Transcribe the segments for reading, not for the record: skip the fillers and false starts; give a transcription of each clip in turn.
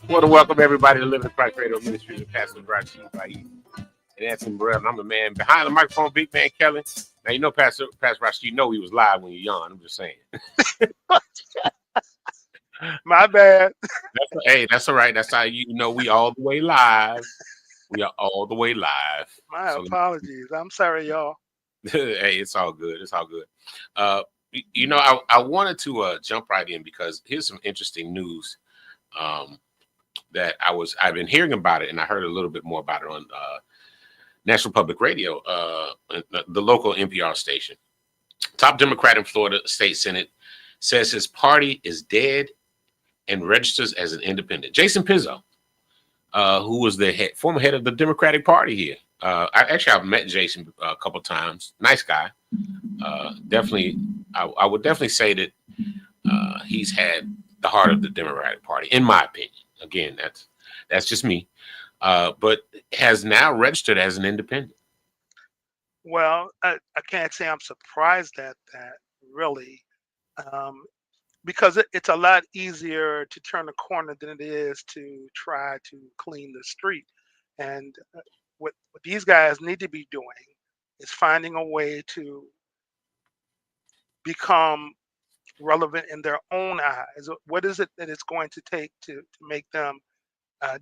Want to welcome everybody to Living the Christ Radio Ministries of Pastor Rashid Fahey and Anthony Burrell. I'm the man behind the microphone, Big Man Kelly. Now, you know, Pastor Rashid, you know he was live when you yawned. I'm just saying. My bad. Hey, that's all right. That's how you know we all the way live. We are all the way live. My apologies. I'm sorry, y'all. Hey, it's all good. It's all good. You know, I wanted to jump right in because here's some interesting news that I've been hearing about it, and I heard a little bit more about it on National Public Radio, the local NPR station. Top Democrat in Florida State Senate says his party is dead and registers as an independent. Jason Pizzo, who was the former head of the Democratic Party here. I've met Jason a couple times. Nice guy. Definitely, I would definitely say that he's had the heart of the Democratic Party, in my opinion. Again, that's just me. But has now registered as an independent. Well, I can't say I'm surprised at that, really, because it's a lot easier to turn a corner than it is to try to clean the street. And what these guys need to be doing is finding a way to become relevant in their own eyes. What is it that it's going to take to make them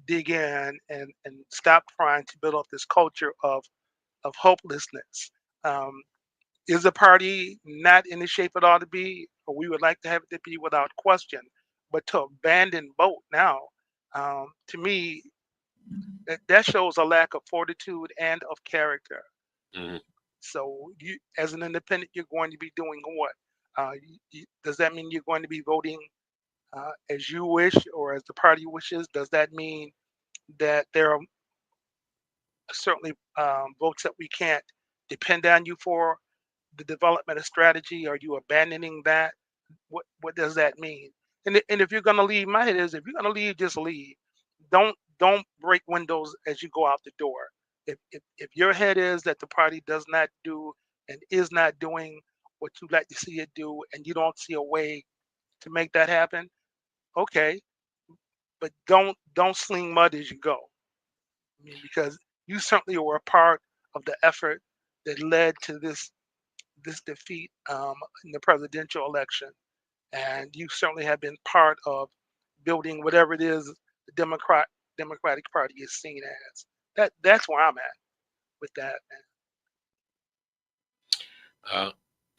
dig in and stop trying to build up this culture of hopelessness? Is the party not in the shape it ought to be, or we would like to have it to be without question? But to abandon both now, to me, that shows a lack of fortitude and of character. Mhm. So, you, as an independent, you're going to be doing what? Does that mean you're going to be voting as you wish or as the party wishes? Does that mean that there are certainly votes that we can't depend on you for the development of strategy? Are you abandoning that? What does that mean? And if you're going to leave, my head is, if you're going to leave, just leave. Don't break windows as you go out the door. If your head is that the party does not do and is not doing what you'd like to see it do, and you don't see a way to make that happen, okay, but don't sling mud as you go. I mean, because you certainly were a part of the effort that led to this defeat in the presidential election, and you certainly have been part of building whatever it is the Democratic Party is seen as. That's where I'm at with that.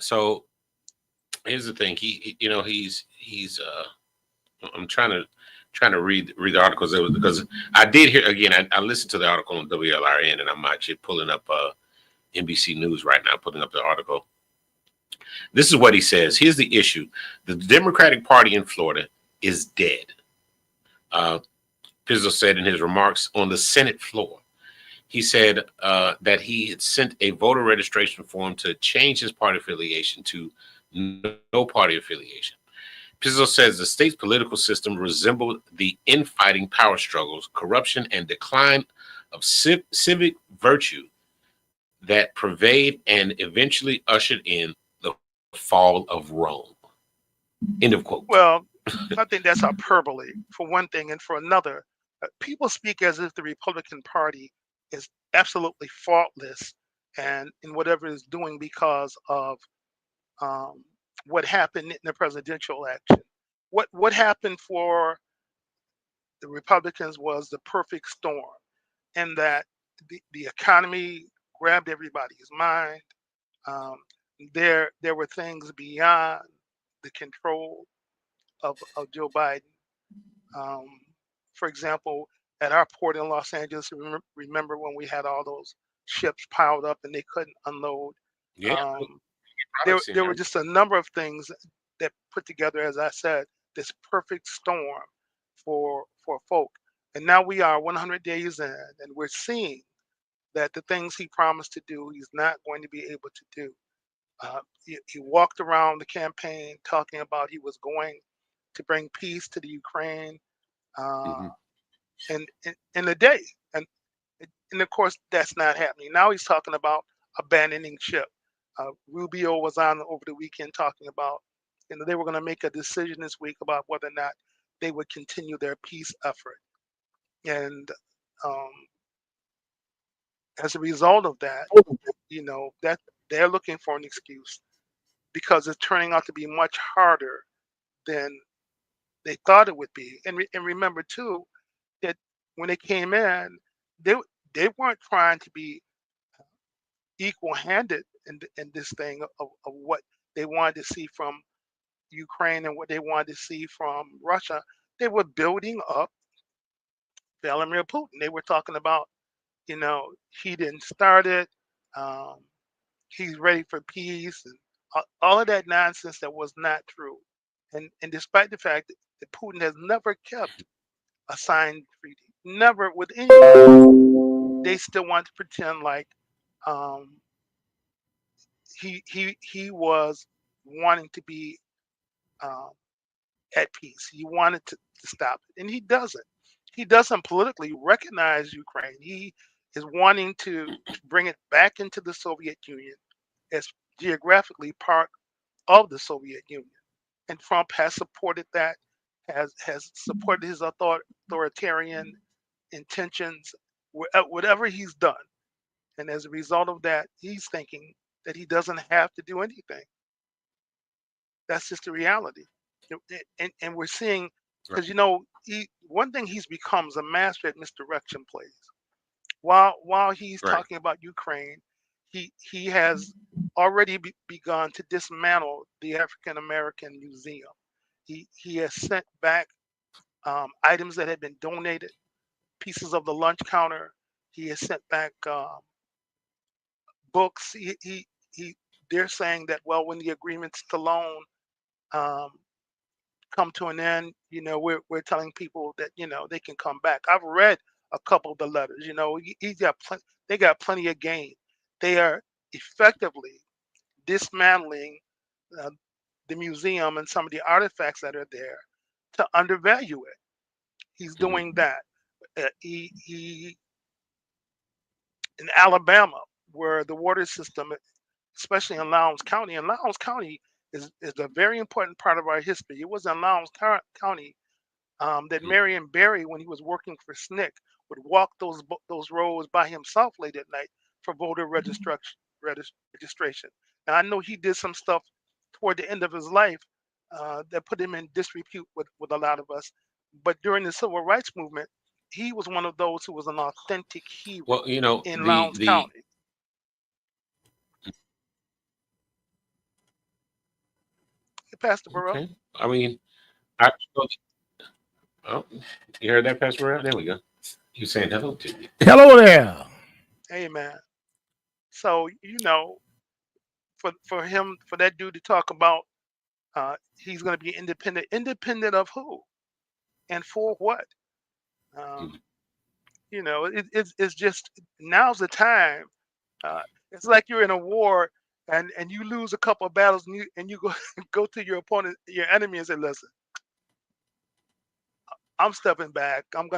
So here's the thing. You know, he's. I'm trying to read the articles because I did hear again. I listened to the article on WLRN, and I'm actually pulling up NBC News right now, putting up the article. This is what he says. Here's the issue: the Democratic Party in Florida is dead. Pizzo said in his remarks on the Senate floor. He said that he had sent a voter registration form to change his party affiliation to no party affiliation. Pizzo says the state's political system resembled the infighting power struggles, corruption, and decline of civic virtue that pervade and eventually ushered in the fall of Rome. End of quote. Well, I think that's hyperbole for one thing, and for another, people speak as if the Republican Party is absolutely faultless and in whatever it's doing because of um, what happened in the presidential election. What happened for the Republicans was the perfect storm, in that the economy grabbed everybody's mind. Um, there were things beyond the control of Joe Biden. Um, for example, at our port in Los Angeles, remember when we had all those ships piled up and they couldn't unload? Yeah, Um, products in there there. were just a number of things. that put together, as I said, this perfect storm for folk. And now we are 100 days in, and we're seeing that the things he promised to do, he's not going to be able to do. He walked around the campaign talking about he was going to bring peace to the Ukraine uh, Hmm. in a day, and and of course that's not happening. Now he's talking about abandoning ship. Rubio was on over the weekend talking about, they were going to make a decision this week about whether or not they would continue their peace effort. And um, as a result of that, that they're looking for an excuse because it's turning out to be much harder than they thought it would be. And remember too that when they came in, they they weren't trying to be equal-handed in this thing of what they wanted to see from Ukraine and what they wanted to see from Russia. They were building up Vladimir Putin. They were talking about, he didn't start it. Um, he's ready for peace and all of that nonsense that was not true. And despite the fact that Putin has never kept a signed treaty, never with anyone, they still want to pretend like um, he was wanting to be um, at peace. He wanted to stop it, and he doesn't. He doesn't politically recognize Ukraine. He is wanting to bring it back into the Soviet Union as geographically part of the Soviet Union. And Trump has supported that, has supported his authoritarian intentions, whatever he's done. And as a result of that, he's thinking that he doesn't have to do anything. That's just the reality. And we're seeing, Right. because one thing he's become is a master at misdirection plays. While he's Right. talking about Ukraine, he has already begun to dismantle the African American Museum. He has sent back items that had been donated, pieces of the lunch counter. He has sent back books. He they're saying that, well, when the agreements to loan um, come to an end, we're telling people that they can come back. I've read a couple of the letters. He's got they got plenty of game. They are effectively dismantling uh, the museum and some of the artifacts that are there to undervalue it. He's Hmm. doing that. He in Alabama, where the water system, especially in Lowndes County, and Lowndes County is a very important part of our history. It was in Lowndes County that Hmm. Marion Barry, when he was working for SNCC, would walk those roads by himself late at night for voter registration. Now I know he did some stuff toward the end of his life that put him in disrepute with a lot of us, but during the civil rights movement, he was one of those who was an authentic hero Well, in Lowndes the County. Hey, Pastor Burrell. okay. I mean, I oh, you heard that, Pastor Burrell? There we go. You saying hello to me. Hello there. Amen. So for that dude to talk about he's going to be independent. Independent of who and for what? Um, Mhm. it's just now's the time. Uh, it's like you're in a war and you lose a couple of battles and you go go to your opponent, your enemy, and say, "Listen, I'm stepping back. I'm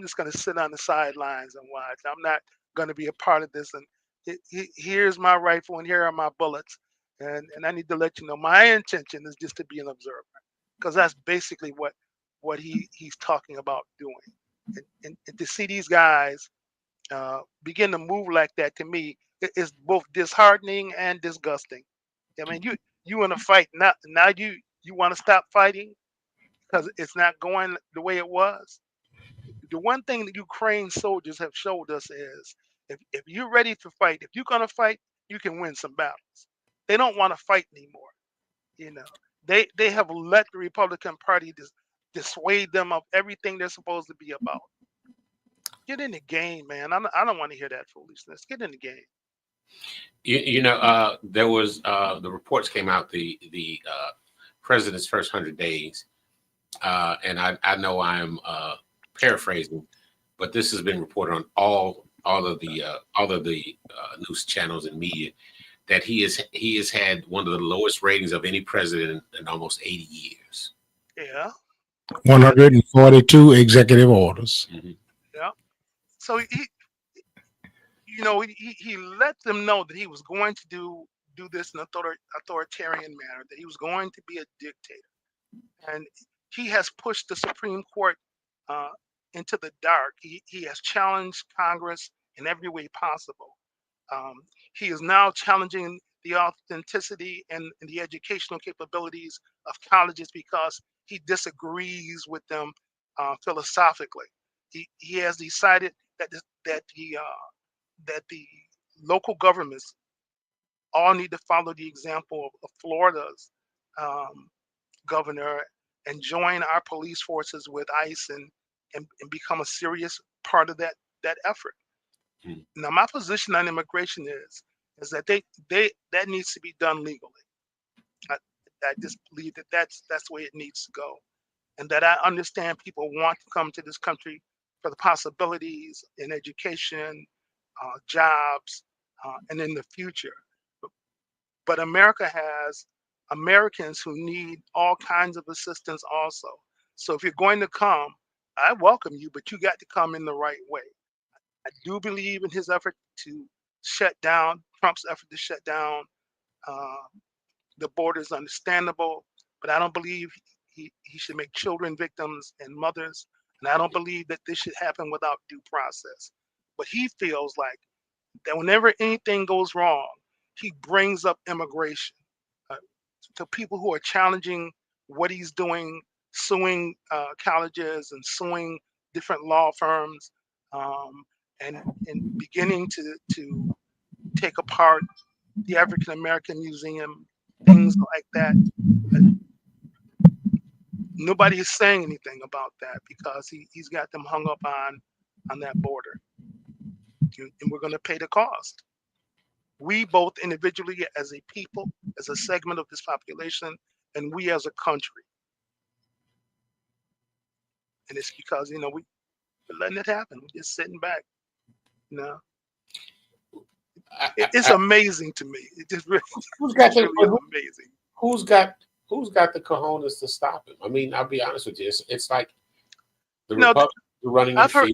just gonna sit on the sidelines and watch. I'm not gonna be a part of this. And here's my rifle and here are my bullets. And I need to let you know my intention is just to be an observer, because that's basically what he's talking about doing. And to see these guys begin to move like that, to me, is both disheartening and disgusting. I mean, you in a fight now you want to stop fighting because it's not going the way it was. The one thing that Ukraine soldiers have showed us is if you're ready to fight, if you're gonna fight, you can win some battles. They don't want to fight anymore. You know, they have let the Republican Party dissuade them of everything they're supposed to be about. Get in the game, man. I don't want to hear that foolishness. Get in the game. There was the reports came out. The president's first 100 days. And I know I'm paraphrasing, but this has been reported on all of the news channels and media that he has had one of the lowest ratings of any president in almost 80 years. Yeah. 142 executive orders. Mhm. Yeah. So he let them know that he was going to do this in an authoritarian manner, that he was going to be a dictator. And he has pushed the Supreme Court uh, into the dark. He has challenged Congress in every way possible. Um, he is now challenging the authenticity and the educational capabilities of colleges because he disagrees with them philosophically. He has decided that the local governments all need to follow the example of Florida's um, governor and join our police forces with ICE and become a serious part of that effort. Mm. Now, my position on immigration is that they that needs to be done legally. I, I just believe that that's the way it needs to go, and that I understand people want to come to this country for the possibilities in education, jobs, and in the future. But America has Americans who need all kinds of assistance also. So if you're going to come, I welcome you, but you got to come in the right way. I do believe in his effort to shut down, Trump's effort to shut down uh, the border is understandable, but I don't believe he should make children victims and mothers. And I don't believe that this should happen without due process. But he feels like that whenever anything goes wrong, he brings up immigration uh, to people who are challenging what he's doing, suing colleges and suing different law firms, um, and beginning to take apart the African American Museum, things like that. But nobody is saying anything about that because he's got them hung up on that border, and we're going to pay the cost. We both individually as a people, as a segment of this population, and we as a country. And it's because we're letting it happen. We're just sitting back. You know, it's I, amazing to me. It just really, who's it got just the really is amazing. who's got who's got the cojones to stop him? I mean, I'll be honest with you. It's like the You know, Republicans are running in I've heard. fear.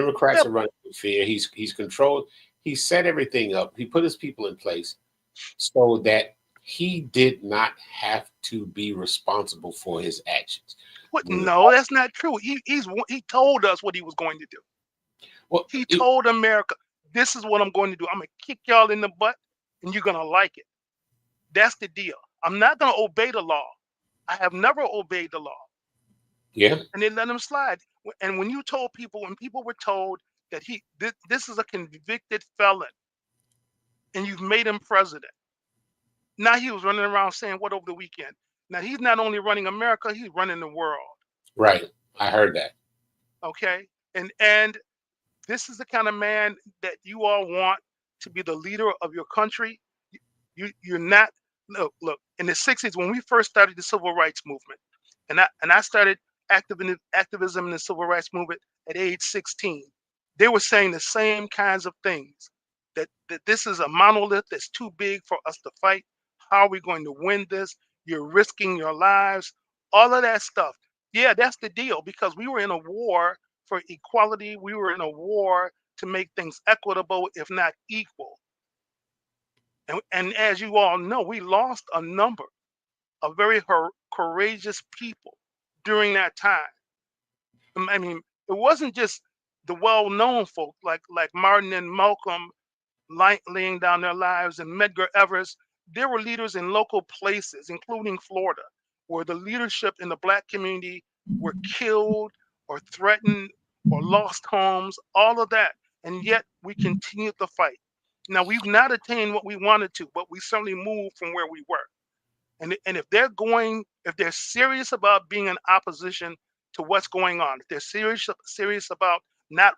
Democrats Yeah, are running in fear. He's controlled. He set everything up. He put his people in place so that he did not have to be responsible for his actions. what? When the, No, that's not true. He told us what he was going to do. well, He told America, "This is what I'm going to do. I'm gonna kick y'all in the butt, and you're gonna like it." That's the deal. I'm not gonna obey the law. I have never obeyed the law, yeah, and they let him slide. And when people were told that this is a convicted felon, and you've made him president, now he was running around saying what over the weekend? Now he's not only running America, he's running the world. right. I heard that. Okay, and this is the kind of man that you all want to be the leader of your country. You're not. Look, in the '60s when we first started the civil rights movement, and I started activism in the civil rights movement at age 16. They were saying the same kinds of things, that this is a monolith that's too big for us to fight. How are we going to win this? You're risking your lives, all of that stuff. Yeah, that's the deal, because we were in a war for equality. We were in a war to make things equitable, if not equal. And as you all know, we lost a number of very courageous people during that time. I mean, it wasn't just the well-known folk like Martin and Malcolm laying down their lives, and Medgar Evers. There were leaders in local places, including Florida, where the leadership in the Black community were killed or threatened or lost homes, all of that. And yet we continued to fight. Now, we've not attained what we wanted to, but we certainly moved from where we were. And if they're serious about being in opposition to what's going on, if they're serious about not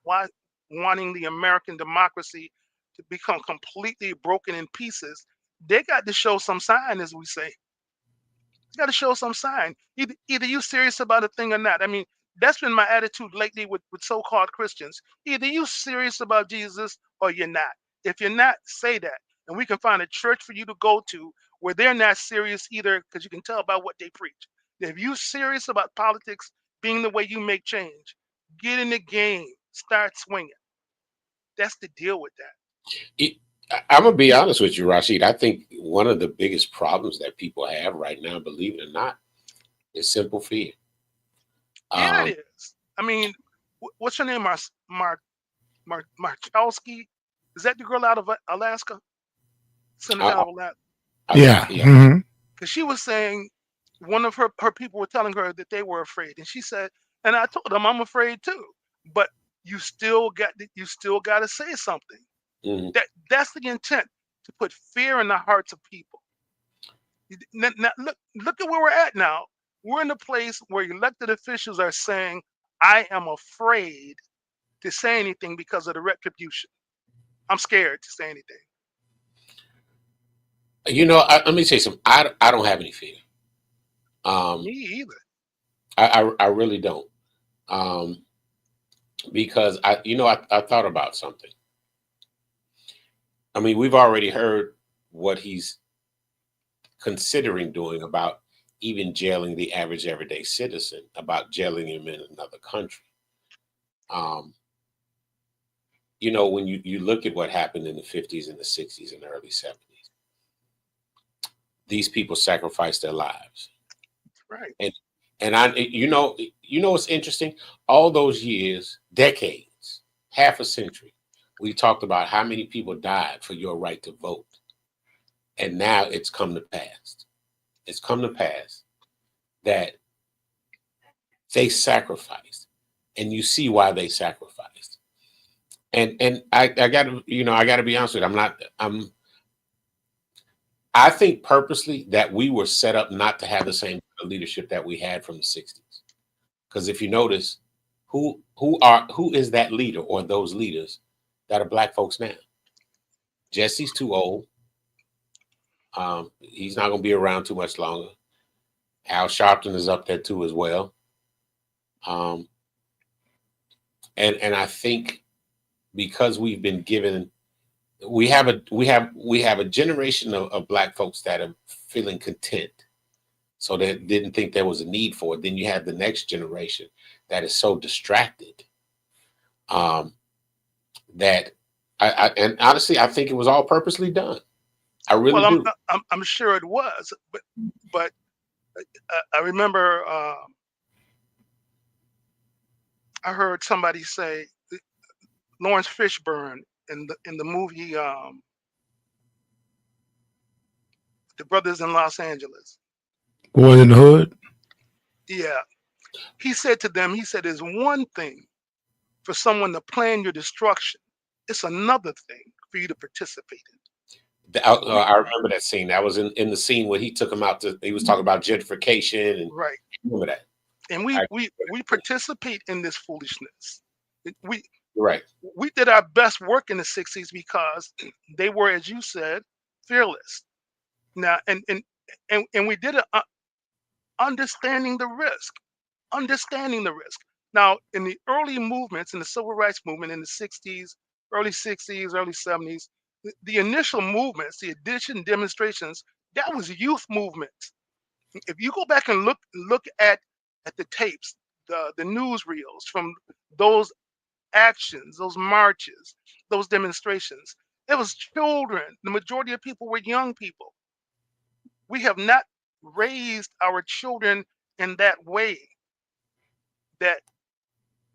wanting the American democracy to become completely broken in pieces, they got to show some sign, as we say. You got to show some sign. Either you serious about a thing or not. I mean, that's been my attitude lately with so-called Christians. Either you serious about Jesus or you're not. If you're not, say that. And we can find a church for you to go to where they're not serious either, because you can tell by what they preach. If you serious about politics being the way you make change, get in the game, start swinging. That's the deal with that. I'm gonna be honest with you, Rashid. I think one of the biggest problems that people have right now, believe it or not, is simple fear. Yeah, Um, it is. I mean, what's her name? Markowski? Is that the girl out of Alaska? Senator I, out of Alaska? Yeah. yeah, Hmm. Because she was saying one of her people were telling her that they were afraid, and she said, and I told them I'm afraid too. But you still got to say something. mhm. That's the intent, to put fear in the hearts of people. Now, look at where we're at now. We're in a place where elected officials are saying, "I am afraid to say anything because of the retribution. I'm scared to say anything." Let me say something. I don't have any fear. Um, Me either. I really don't. Um, because I thought about something. I mean, we've already heard what he's considering doing about even jailing the average everyday citizen, about jailing him in another country. Um, when you look at what happened in the 50s and the 60s and the early 70s, these people sacrificed their lives. Right. And what's interesting? All those years, decades, half a century, we talked about how many people died for your right to vote. And now it's come to pass. It's come to pass that they sacrificed, and you see why they sacrificed. And I gotta be honest with you. I think purposely that we were set up not to have the same leadership that we had from the 60s. Because if you notice, who is that leader or those leaders that are black folks now? Jesse's too old. He's not gonna be around too much longer. Al Sharpton is up there too as well. Um, and I think because we've been given, we have a generation of black folks that are feeling content, so they didn't think there was a need for it. Then you have the next generation that is so distracted, that and honestly, I think it was all purposely done. I really Well, do. I'm sure it was, but I remember I heard somebody say Lawrence Fishburne in the movie The Brothers in Los Angeles. Boys in the Hood. Yeah, he said to them, he said, "There's one thing for someone to plan your destruction. It's another thing for you to participate in." I remember that scene. That was in the scene where he took him out to. He was talking about gentrification, and Right. remember that. And we participate in this foolishness. We You're right. we did our best work in the 60s because they were, as you said, fearless. Now, and we did it understanding the risk, understanding the risk. Now, in the early movements, in the civil rights movement in the 60s, early 60s, early 70s, the initial movements, the edition demonstrations, that was youth movements. If you go back and look at the tapes, the newsreels from those actions, those marches, those demonstrations, it was children. The majority of people were young people. We have not raised our children in that way that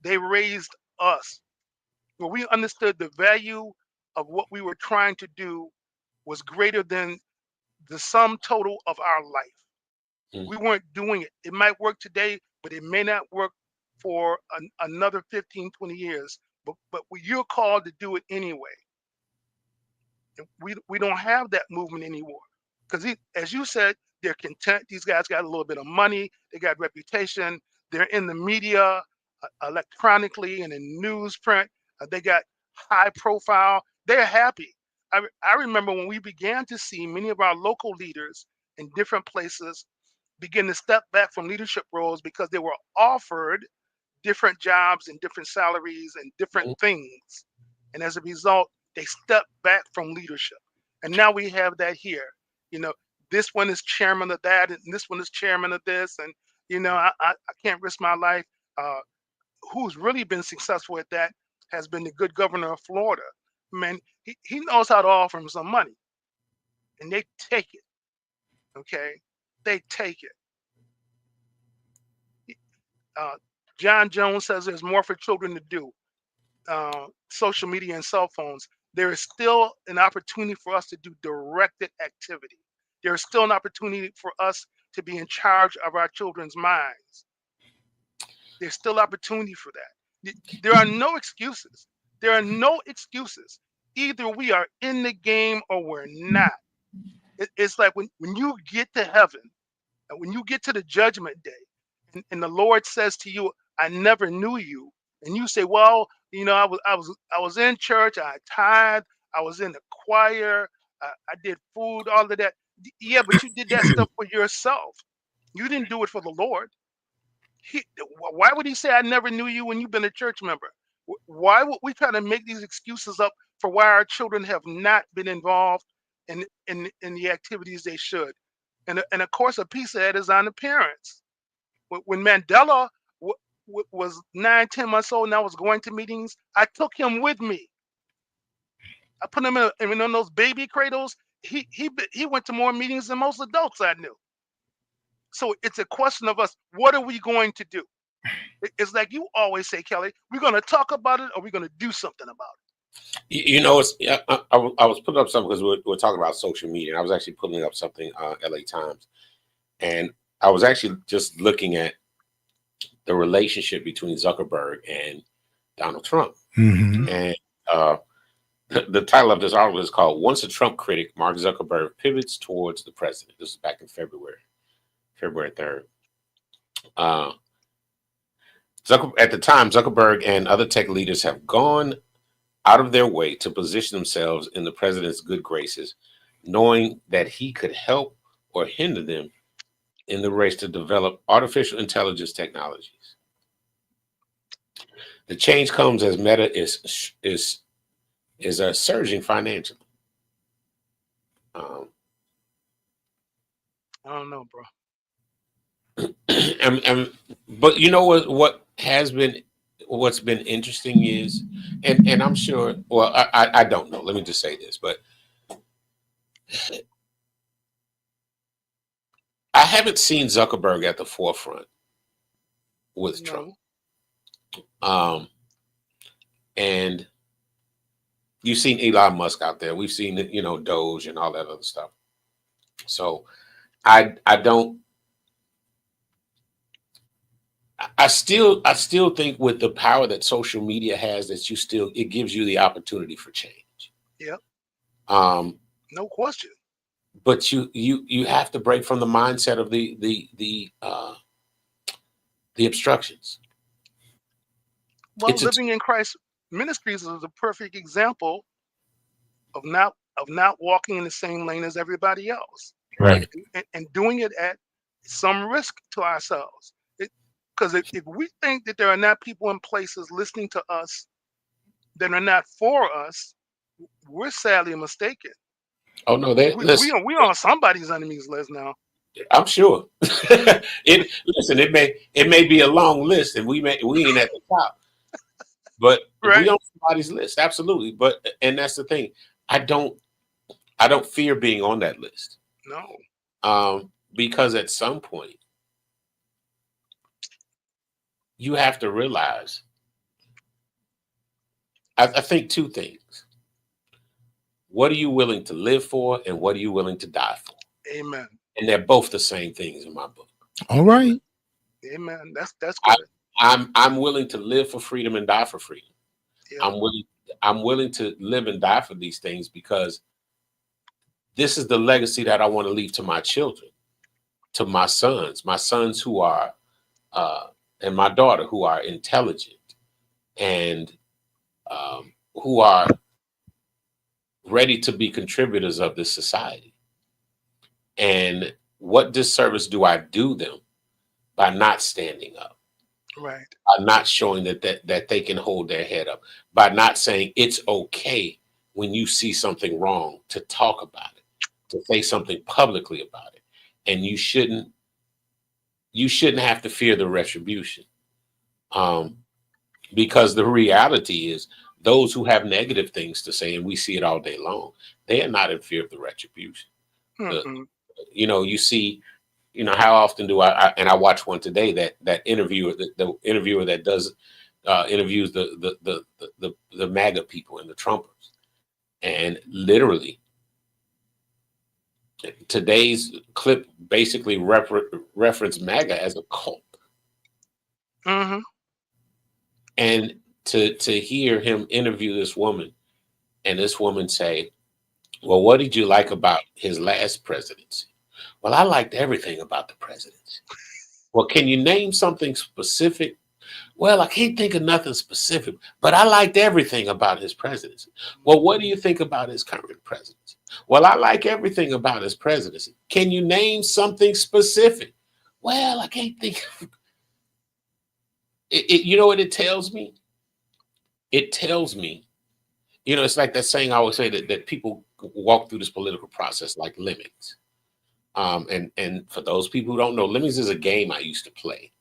they raised us, where we understood the value of what we were trying to do was greater than the sum total of our life. Mm. We weren't doing it. It might work today, but it may not work for another 15, 20 years. But you're called to do it anyway. And we don't have that movement anymore. Because as you said, they're content. These guys got a little bit of money. They got reputation. They're in the media electronically and in newsprint. They got high profile. They're happy. I remember when we began to see many of our local leaders in different places begin to step back from leadership roles because they were offered different jobs and different salaries and different things. And as a result, they stepped back from leadership. And now we have that here. You know, this one is chairman of that, and this one is chairman of this. And, I can't risk my life. Uh, who's really been successful at that has been the good governor of Florida. Man, he knows how to offer him some money. And they take it. Okay? They take it. Uh, John Jones says there's more for children to do. Social media and cell phones. There is still an opportunity for us to do directed activity. There is still an opportunity for us to be in charge of our children's minds. There's still opportunity for that. There are no excuses. There are no excuses. Either we are in the game or we're not. It's like when you get to heaven, and when you get to the judgment day, and the Lord says to you, "I never knew you," and you say, "Well, I was in church, I tithed, I was in the choir, I did food, all of that." Yeah, but you did that stuff for yourself. You didn't do it for the Lord. Why would he say, "I never knew you" when you've been a church member? Why would we try to make these excuses up for why our children have not been involved in the activities they should? And of course, a piece of that is on the parents. When Mandela was 9, 10 months old and I was going to meetings, I took him with me. I put him in those baby cradles. He went to more meetings than most adults I knew. So it's a question of us. What are we going to do? It's like you always say, Kelly, we're going to talk about it or we're going to do something about it. I was putting up something because we're talking about social media. And I was actually putting up something LA Times. And I was actually just looking at the relationship between Zuckerberg and Donald Trump. Mm-hmm. And the title of this article is called "Once a Trump Critic, Mark Zuckerberg Pivots Towards the President." This is back in February 3rd. At the time, Zuckerberg and other tech leaders have gone out of their way to position themselves in the president's good graces, knowing that he could help or hinder them in the race to develop artificial intelligence technologies. The change comes as Meta is surging financially. I don't know, bro. But you know what's been interesting is, and I'm sure, well, I don't know. Let me just say this, but I haven't seen Zuckerberg at the forefront with Trump. And you've seen Elon Musk out there. We've seen, Doge and all that other stuff. So I still think with the power that social media has, that it gives you the opportunity for change. Yep. No question. But you have to break from the mindset of the obstructions. Well, Living in Christ Ministries is a perfect example of not walking in the same lane as everybody else, Right? And doing it at some risk to ourselves. Because if we think that there are not people in places listening to us that are not for us, we're sadly mistaken. Oh no, we on somebody's enemies list now. I'm sure. It may be a long list, and we ain't at the top, but right. We on somebody's list, absolutely. And that's the thing. I don't fear being on that list. No. Because at some point you have to realize. I think two things. What are you willing to live for, and what are you willing to die for? Amen. And they're both the same things in my book. All right. Amen. That's good. I'm willing to live for freedom and die for freedom. Yeah. I'm willing to live and die for these things because this is the legacy that I want to leave to my children, to my sons who are and my daughter who are intelligent and who are ready to be contributors of this society. And what disservice do I do them by not standing up, Right. by not showing that they can hold their head up, by not saying it's okay when you see something wrong to talk about it, to say something publicly about it, and you shouldn't have to fear the retribution. Um, because the reality is those who have negative things to say, and we see it all day long, they are not in fear of the retribution. The, Hmm. you see, how often do and I watched one today, that interviewer, the interviewer that does interviews the MAGA people and the Trumpers, and literally today's clip basically referenced MAGA as a cult. Hmm. And to hear him interview this woman, and this woman say, well, what did you like about his last presidency? Well, I liked everything about the presidency. Well, can you name something specific? Well, I can't think of nothing specific, but I liked everything about his presidency. Well, what do you think about his current presidency? Well, I like everything about his presidency. Can you name something specific? Well, I can't think. You know what it tells me? It tells me, it's like that saying I always say, that people walk through this political process like lemmings. And for those people who don't know, lemmings is a game I used to play.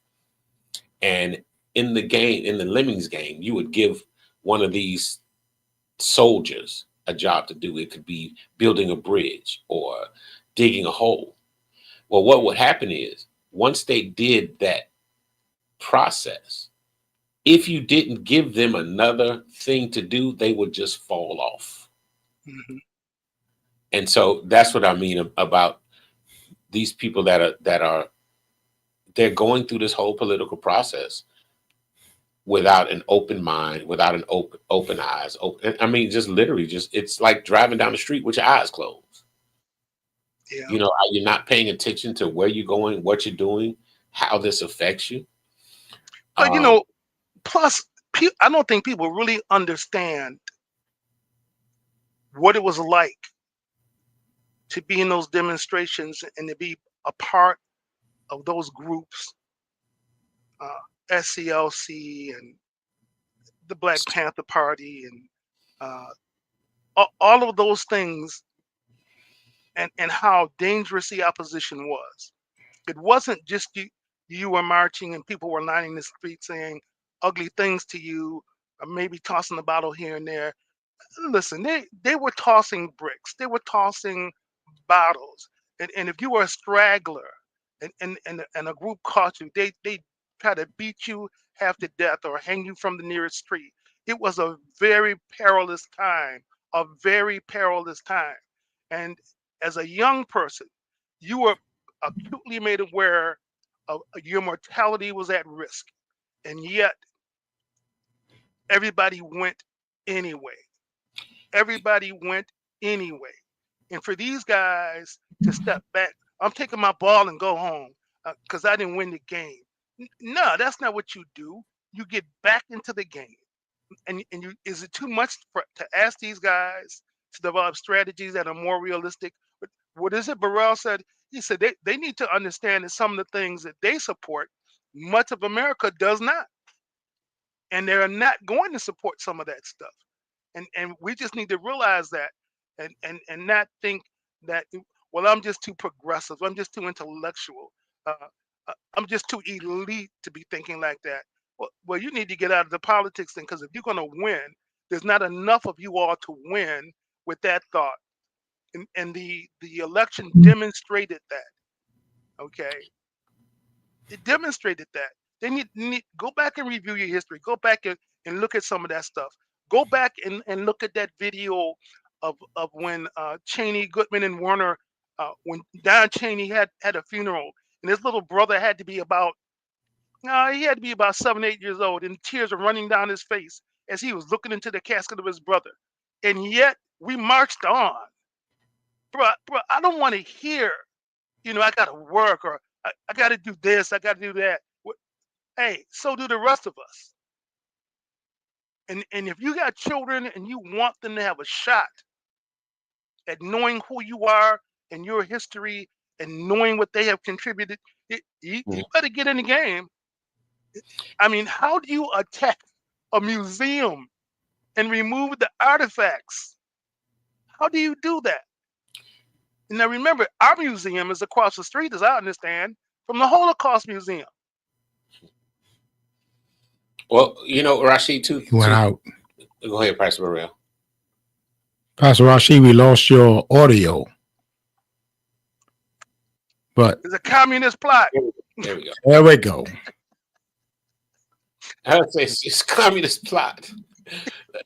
And in the lemmings game, you would give one of these soldiers a job to do. It could be building a bridge or digging a hole. Well, what would happen is once they did that process, if you didn't give them another thing to do, they would just fall off. Hmm. And so that's what I mean about these people that are they're going through this whole political process without an open mind, without an open eyes. I mean, just literally, just it's like driving down the street with your eyes closed. Yeah. You're not paying attention to where you're going, what you're doing, how this affects you. But Um, plus, I don't think people really understand what it was like to be in those demonstrations and to be a part of those groups, SCLC and the Black Panther Party and uh, all of those things, and how dangerous the opposition was. It wasn't just you were marching and people were lining the street saying ugly things to you, or maybe tossing a bottle here and there. Listen, they were tossing bricks, they were tossing bottles, and if you were a straggler and a group caught you, they try to beat you half to death or hang you from the nearest tree. It was a very perilous time, a very perilous time. And as a young person, you were acutely made aware of your mortality was at risk, and yet everybody went anyway. Everybody went anyway. And for these guys to step back, I'm taking my ball and go home because I didn't win the game. No, that's not what you do. You get back into the game. And is it too much to ask these guys to develop strategies that are more realistic? But what is it Burrell said? He said they need to understand that some of the things that they support, much of America does not. And they're not going to support some of that stuff. And we just need to realize that, and not think that, well, I'm just too progressive, I'm just too intellectual, uh, I'm just too elite to be thinking like that. Well, you need to get out of the politics then, because if you're going to win, there's not enough of you all to win with that thought. And the election demonstrated that. Okay, it demonstrated that. They need go back and review your history. Go back and look at some of that stuff. Go back and look at that video of when Cheney, Goodman, and Warner, when Don Cheney had a funeral, and his little brother had to be about, he had to be about 7, 8 years old, and tears are running down his face as he was looking into the casket of his brother. And yet we marched on, bro. I don't want to hear, I got to work, or I got to do this, I got to do that. Hey, so do the rest of us. And if you got children and you want them to have a shot at knowing who you are and your history and knowing what they have contributed, you Mhm. better get in the game. I mean, how do you attack a museum and remove the artifacts? How do you do that? Now, remember, our museum is across the street, as I understand, from the Holocaust Museum. Well, you know, Rashid, too. He went out. Go ahead, Pastor Burrell. Pastor Rashid, we lost your audio. But It's a communist plot. There we go. there we go. I would say it's communist plot.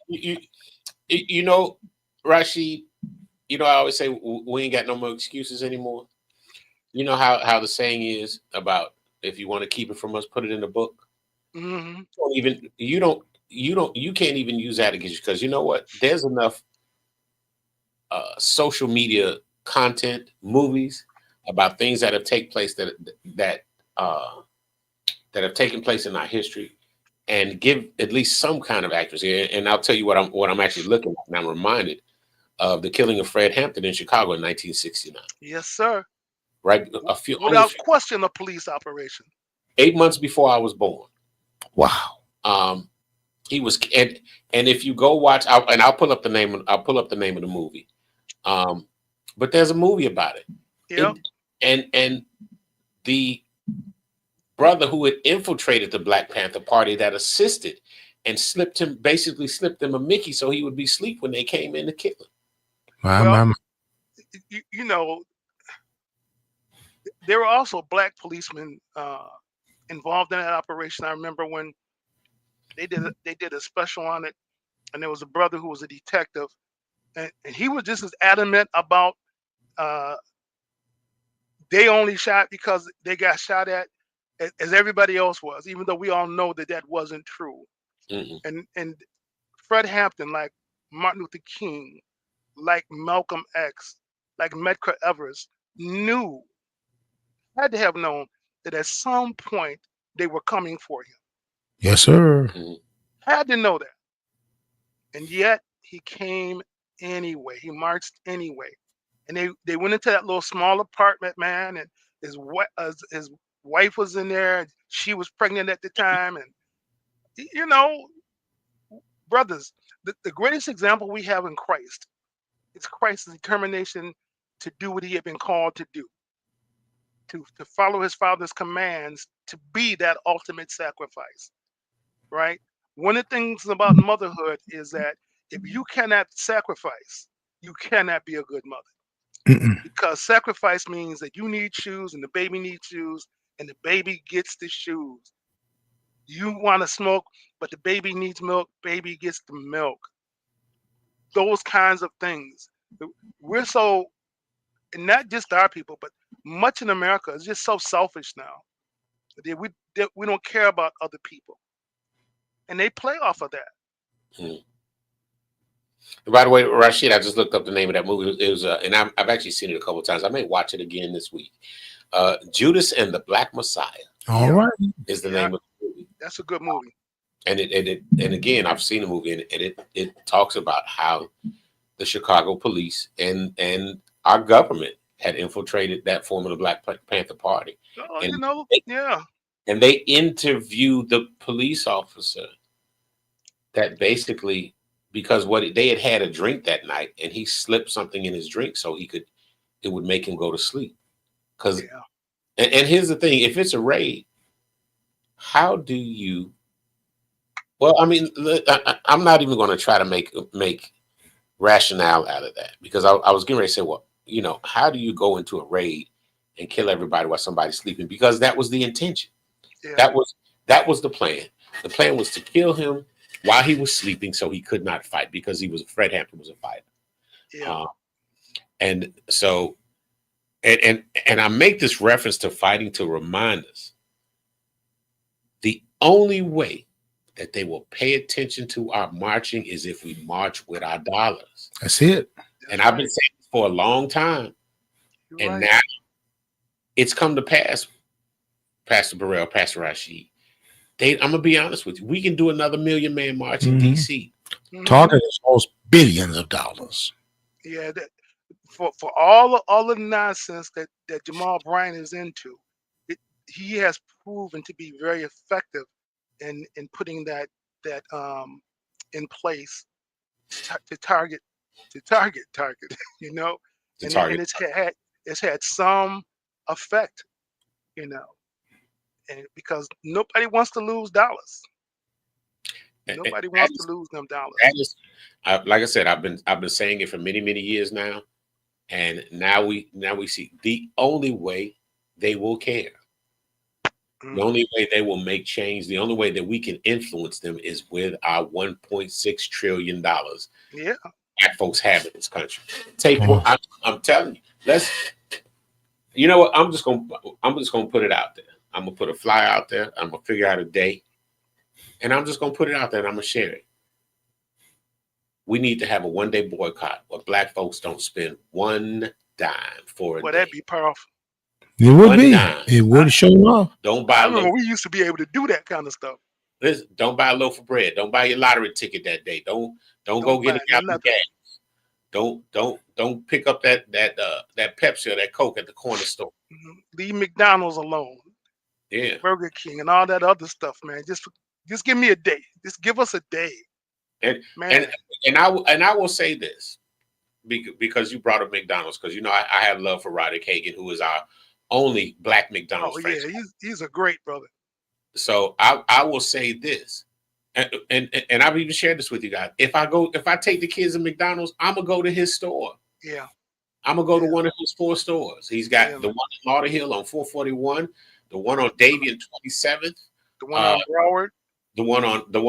You know, Rashid, you know, I always say we ain't got no more excuses anymore. You know how the saying is about if you want to keep it from us, put it in the book. Hmm. You can't even use that against you, because you know what? There's enough social media content, movies about things that have taken place that have taken place in our history, and give at least some kind of accuracy. And I'll tell you what I'm actually looking at, and I'm reminded of the killing of Fred Hampton in Chicago in 1969. Yes, sir. Right, Without question, a police operation. 8 months before I was born. Wow. He was, and if you go watch, I'll pull up the name of the movie. But there's a movie about it. Yep. And the brother who had infiltrated the Black Panther Party that assisted and basically slipped him a Mickey so he would be asleep when they came in to kill him. My. You know, there were also black policemen involved in that operation. I remember when they did a special on it, and there was a brother who was a detective, and he was just as adamant about they only shot because they got shot at as everybody else was, even though we all know that wasn't true. Mm-hmm. And Fred Hampton, like Martin Luther King, like Malcolm X, like Medgar Evers, had to have known that at some point they were coming for him. Yes, sir. Mm-hmm. Had to know that. And yet he came anyway. He marched anyway. And they went into that little small apartment, man, and his wife was in there. She was pregnant at the time. And, you know, brothers, the greatest example we have in Christ is Christ's determination to do what he had been called to do, to follow his Father's commands, to be that ultimate sacrifice, right? One of the things about motherhood is that if you cannot sacrifice, you cannot be a good mother. Because sacrifice means that you need shoes and the baby needs shoes and the baby gets the shoes. You want to smoke, but the baby needs milk, baby gets the milk. Those kinds of things. We're so, and not just our people, but much in America is just so selfish now that we don't care about other people. And they play off of that. Mm. By the way, Rashid, I just looked up the name of that movie. It was, and I've actually seen it a couple of times. I may watch it again this week. Judas and the Black Messiah. All right. Is the name of the movie. That's a good movie. And and again, I've seen the movie, and it talks about how the Chicago police and our government had infiltrated that form of the Black Panther Party. Oh, and you know, yeah. And they interviewed the police officer that basically, because they had a drink that night, and he slipped something in his drink so it would make him go to sleep. Because, and here's the thing: if it's a raid, how do you? Well, I mean, I'm not even going to try to make rationale out of that, because I was getting ready to say, well, you know, how do you go into a raid and kill everybody while somebody's sleeping? Because that was the intention. Yeah. That was the plan. The plan was to kill him while he was sleeping, so he could not fight, because Fred Hampton was a fighter. Yeah. And so, and I make this reference to fighting to remind us the only way that they will pay attention to our marching is if we march with our dollars. That's it. And I've been saying this for a long time. And now it's come to pass, Pastor Burrell, Pastor Rashid. I'm going to be honest with you. We can do another Million Man March in D.C. Target is almost billions of dollars. Yeah, for all of the nonsense that Jamal Bryant is into, it, he has proven to be very effective in putting that in place to target target, you know, to and target. it's had some effect, you know, and because nobody wants to lose dollars. Nobody That wants to is, lose them that dollars. is like I said, I've been saying it for many years now, and now we see the only way they will care. The Hmm. only way they will make change, the only way that we can influence them is with our $1.6 trillion Yeah, black folks have in this country. Take what Oh, I'm telling you. Let's. You know what? I'm just gonna put it out there. I'm gonna put a flyer out there. I'm gonna figure out a day, and I'm just gonna put it out there and I'm gonna share it. We need to have a 1 day boycott where black folks don't spend one dime for a well, that'd day. be powerful. it would One be. dime. It I, would show off. Don't I buy a remember loaf. we used to be able to do that kind of stuff. Listen, don't buy a loaf of bread. Don't buy your lottery ticket that day. Don't go Don't get a buy gallon of nothing. gas. Don't pick up that Pepsi or that Coke at the corner store. Leave McDonald's alone, Yeah. Burger King, and all that other stuff, man. Just give me a day. Just give us a day, And man. and I will say this because you brought up McDonald's, because I have love for Roderick Hagan, who is our only black McDonald's Oh yeah, franchise. he's a great brother. So I will say this, and I've even shared this with you guys. If I take the kids to McDonald's, I'm gonna go to his store. Yeah, I'm gonna go to yeah, one of his 4 stores. He's yeah, got the man. one in Lauderhill on 441, the one on Davie and 27th, The one uh, on Broward. the one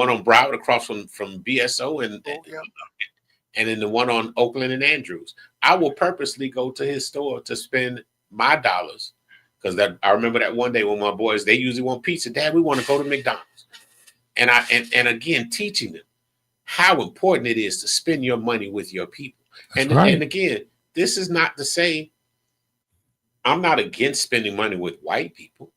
on Broward across from BSO, and Oh yeah, and then the one on Oakland and Andrews. I will purposely go to his store to spend my dollars, because that I remember that one day when my boys, they usually want pizza. Dad, we want to go to McDonald's, and again teaching them how important it is to spend your money with your people. That's And right. again, this is not to say I'm not against spending money with white people,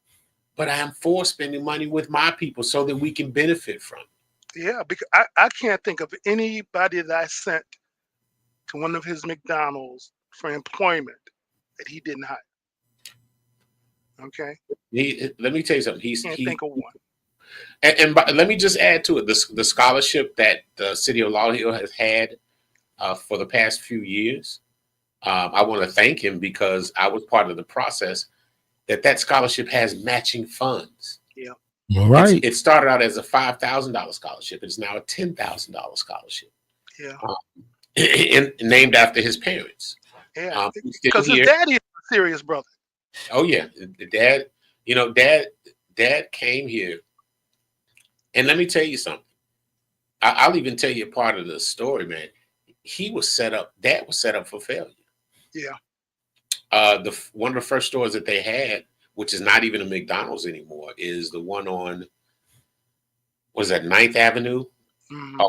but I am for spending money with my people so that we can benefit from it. yeah. Because I can't think of anybody that I sent to one of his McDonald's for employment that he didn't hire. Okay, Let me tell you something. can't think of one. Let me just add to it the scholarship that the city of Laurel Hill has had for the past few years. I want to thank him because I was part of the process that scholarship has matching funds. Yeah, All right. It started out as a $5,000 scholarship. It's now a $10,000 scholarship, yeah, named after his parents. yeah. Who's still Because his here. daddy is a serious brother. Oh yeah, dad. Dad came here, and let me tell you something. I'll even tell you a part of the story, man. Dad was set up for failure. Yeah, One of the first stores that they had, which is not even a McDonald's anymore, is the one on, was that 9th Avenue? hmm,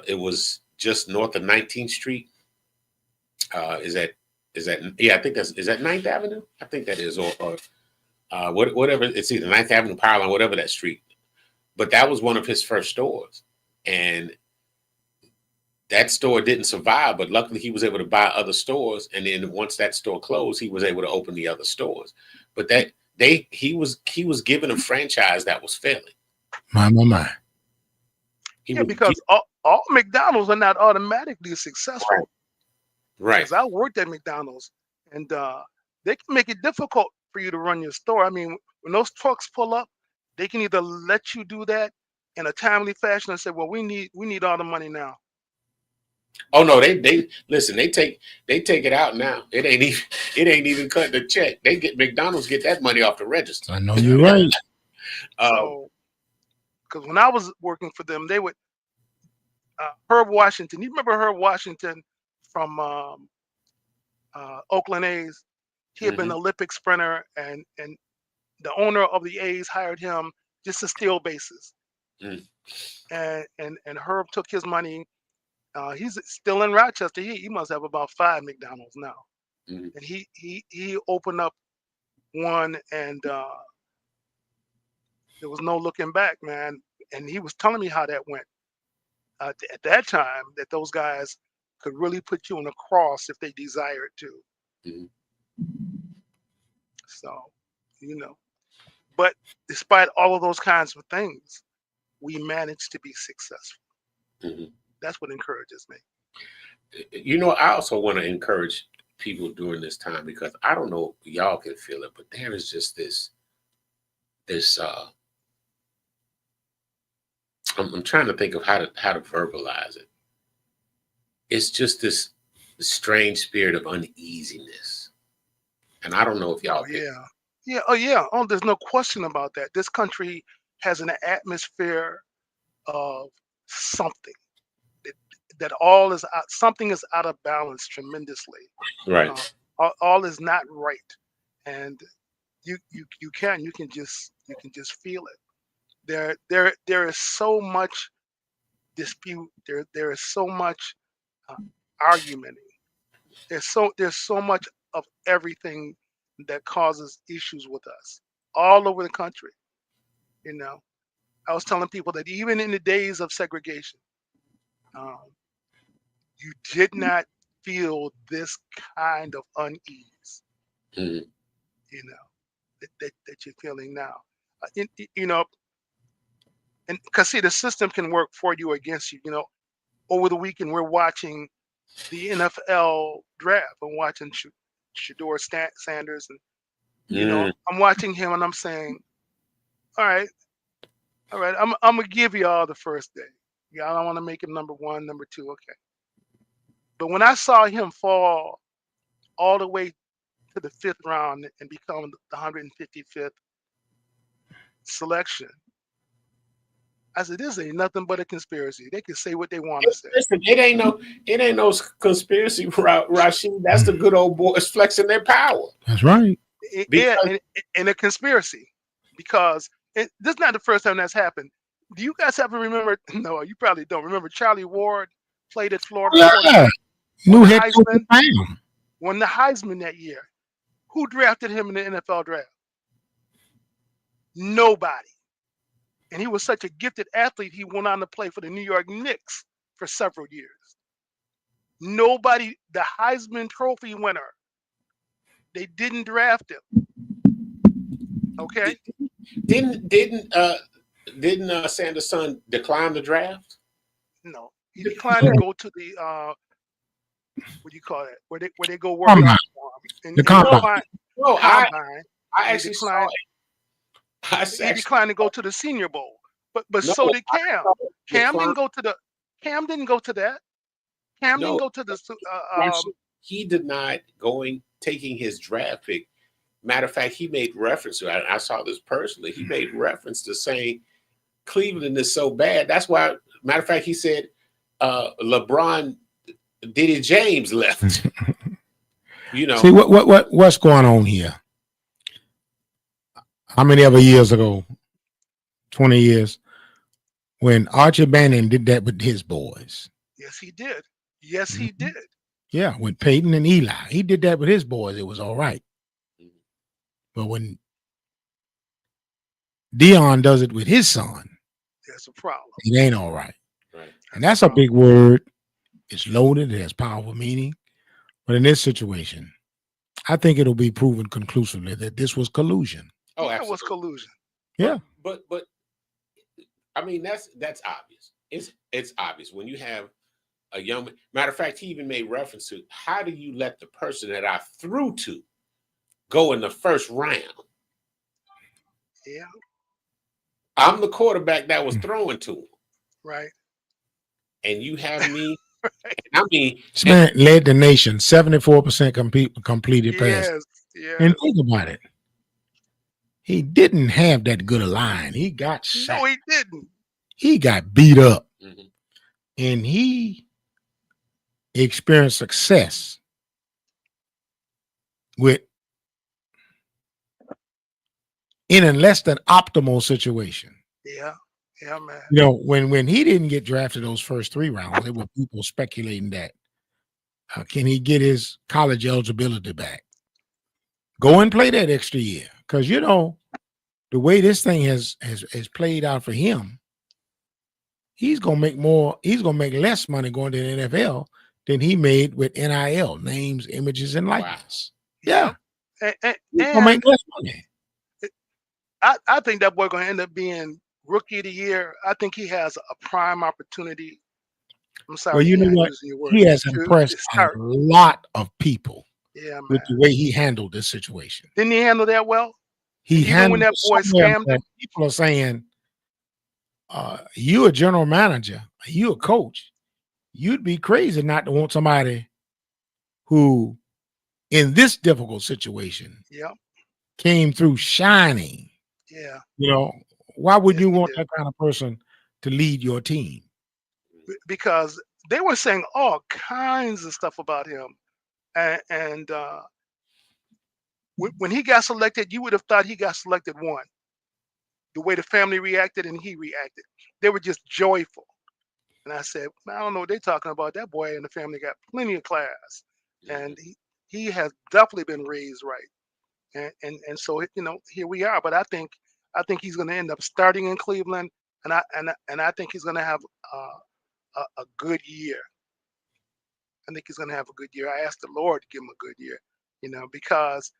It was just north of 19th Street. Is that yeah, I think is that 9th Avenue? I think that is, or whatever. It's either 9th Avenue, Power Line, whatever that street. But that was one of his first stores, and that store didn't survive. But luckily, he was able to buy other stores, and then once that store closed, he was able to open the other stores. But he was given a franchise that was failing. My. He yeah. was Because all McDonald's are not automatically successful. right. Because I worked at McDonald's, and they can make it difficult for you to run your store. I mean, when those trucks pull up, they can either let you do that in a timely fashion and say, "Well, we need all the money now." Oh no, they listen. They take it out now. It ain't even cutting the check. McDonald's get that money off the register. I know Yeah. you're right. Um, So, because when I was working for them, they would Herb Washington. You remember Herb Washington from Oakland A's? He had been mhm. an Olympic sprinter, and the owner of the A's hired him just to steal bases. Mm. And Herb took his money. He's still in Rochester. He must have about 5 McDonald's now. Mhm. And he opened up one, and there was no looking back, man. And he was telling me how that went. At that time, that those guys could really put you on a cross if they desired to. Mhm. So, but despite all of those kinds of things, we managed to be successful. Mhm. That's what encourages me. I also want to encourage people during this time, because I don't know if y'all can feel it, but there is just this I'm trying to think of how to verbalize it. It's just this strange spirit of uneasiness, and I don't know if y'all Oh can. yeah, oh yeah. Oh, there's no question about that. This country has an atmosphere of something that, something is out of balance tremendously. Right. Uh, all is not right, and you can just feel it. There is so much dispute. There is so much uh, argument. There's so much of everything that causes issues with us all over the country. You know, I was telling people that even in the days of segregation, um, you did not feel this kind of unease. Mhm. That you're feeling now. You know, and because see, the system can work for you or against you. Over the weekend we're watching the NFL draft. I'm watching Shador Sanders, and Mm. I'm watching him, and I'm saying, all right, I'm gonna give y'all the first day. Y'all don't want to make him number one, number two, okay. But when I saw him fall all the way to the 5th round and become the 155th selection, I said, this ain't nothing but a conspiracy. They can say what they want to say. Listen, it ain't no conspiracy, Rashid. That's the good old boys flexing their power. That's right. Yeah, and a conspiracy, because this is not the first time that's happened. Do you guys ever remember? No, you probably don't remember. Charlie Ward played at Florida. Yeah. New Won the head coach Heisman. Bam. Won the Heisman that year. Who drafted him in the NFL draft? Nobody. And he was such a gifted athlete, he went on to play for the New York Knicks for several years. Nobody, the Heisman Trophy winner, they didn't draft him. Okay. Didn't Sanders' son decline the draft? No, he declined to go to the what do you call it? Where they go work out for him. The combine. No, combine. I actually saw it. He declined to go to the Senior Bowl, but No, so did Cam. Cam decline. didn't go to the. Cam didn't go to that. Cam No, didn't go to the. he denied taking his draft pick. Matter of fact, he made reference to it. I saw this personally. He made reference to saying Cleveland is so bad. That's why. Matter of fact, he said LeBron Diddy James left. See what's going on here? How many other years ago? 20 years. When Archie Manning did that with his boys. Yes, he did. Yes, he did. Yeah, with Peyton and Eli. He did that with his boys. It was all right. But when Dion does it with his son, there's a problem. It ain't all right. Right. And that's a big word. It's loaded. It has powerful meaning. But in this situation, I think it'll be proven conclusively that this was collusion. Oh, yeah, absolutely. It was collusion. Yeah. But I mean, that's obvious. It's obvious when you have a young. Matter of fact, he even made reference to, how do you let the person that I threw to go in the first round? Yeah. I'm the quarterback that was throwing to him. Right. And you have me. I mean, this man led the nation 74% completed pass. Yes. And think about it. He didn't have that good a line. He got sacked. No, he didn't. He got beat up. Mm-hmm. And he experienced success in a less than optimal situation. Yeah, man. When he didn't get drafted those first 3 rounds, there were people speculating that can he get his college eligibility back? Go and play that extra year, because the way this thing has played out for him, he's gonna make more. He's gonna make less money going to the NFL than he made with NIL, names, images, and Wow. likeness. Yeah. And, He's gonna make less money. I think that boy going to end up being rookie of the year. I think he has a prime opportunity. I'm Well, sorry, you know I'm what? using your He word, has to impressed a start. lot of people Yeah, with man. the way he handled this situation. Didn't he handle that well? He Even when handled that it boy somewhere scammed that him? people are saying, you a general manager, you a coach, you'd be crazy not to want somebody who, in this difficult situation, Yeah, came through shining. yeah. You know, why would Yes, you he want did. that kind of person to lead your team? Because they were saying all kinds of stuff about him. And when he got selected, you would have thought he got selected one. The way the family reacted and he reacted, they were just joyful. And I said, I don't know what they're talking about. That boy and the family got plenty of class, and he has definitely been raised right. And so here we are. But I think he's going to end up starting in Cleveland, and I think he's going to have a good year. I think he's going to have a good year. I asked the Lord to give him a good year, because